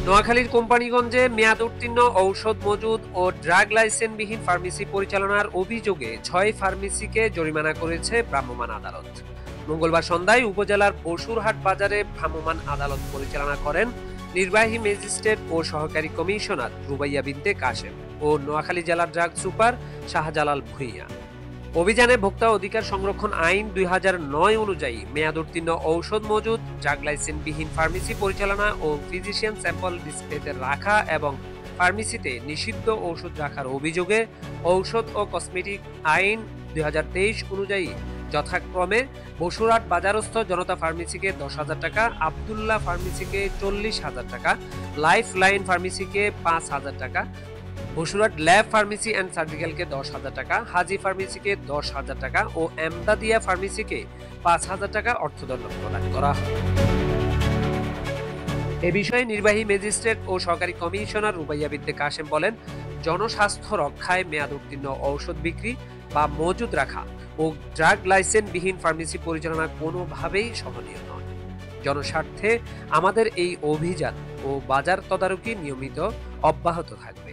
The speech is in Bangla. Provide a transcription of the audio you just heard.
নোয়াখালীর কোম্পানিগঞ্জে মেয়াদ উত্তীর্ণ ঔষধ মজুদ ও ড্রাগ লাইসেন্সবিহীন ফার্মেসি পরিচালনার অভিযোগে ৬ ফার্মেসিকে জরিমানা করেছে ভ্রাম্যমাণ আদালত। মঙ্গলবার সন্ধ্যায় উপজেলার বসুরহাট বাজারে ভ্রাম্যমাণ আদালত পরিচালনা করেন নির্বাহী ম্যাজিস্ট্রেট ও সহকারী কমিশনার রুবাইয়া বিনতে কাশেম ও নোয়াখালী জেলার ড্রাগ সুপার শাহজালাল ভুঁইয়া। অভিযানে ভোক্তা অধিকার সংরক্ষণ আইন ২০০৯ অনুযায়ী মেয়াদ উত্তীর্ণ ঔষধ মজুদ, ড্রাগ লাইসেন্সবিহীন ফার্মেসি পরিচালনা ও ফিজিশিয়ান স্যাম্পল ডিসপ্লেতে রাখা এবং ফার্মেসিতে নিষিদ্ধ ঔষধ রাখার অভিযোগে ঔষধ ও কসমেটিক আইন ২০২৩ অনুযায়ী যথাক্রমে বসুরহাট বাজারস্থ জনতা ফার্মেসিকে ১০,০০০ টাকা, আবদুল্লাহ ফার্মেসিকে ৪০,০০০ টাকা, লাইফ লাইন ফার্মেসিকে ৫,০০০ টাকা, বসুরহাট ল্যাব ফার্মেসি অ্যান্ড সার্জিক্যালকে ১০,০০০ টাকা, হাজি ফার্মেসিকে ১০,০০০ টাকা ও এমদাদিয়া ফার্মেসিকে ৫,০০০ টাকা অর্থদণ্ড প্রদান করা হয়। এ বিষয়ে নির্বাহী ম্যাজিস্ট্রেট ও সহকারী কমিশনার রুবাইয়া বিনতে কাশেম বলেন, জনস্বাস্থ্য রক্ষায় মেয়াদ উত্তীর্ণ ঔষধ বিক্রি বা মজুদ রাখা ও ড্রাগ লাইসেন্সবিহীন ফার্মেসি পরিচালনা কোনোভাবেই সহনীয় নয়। জনস্বার্থে আমাদের এই অভিযান ও বাজার তদারকি নিয়মিত অব্যাহত থাকবে।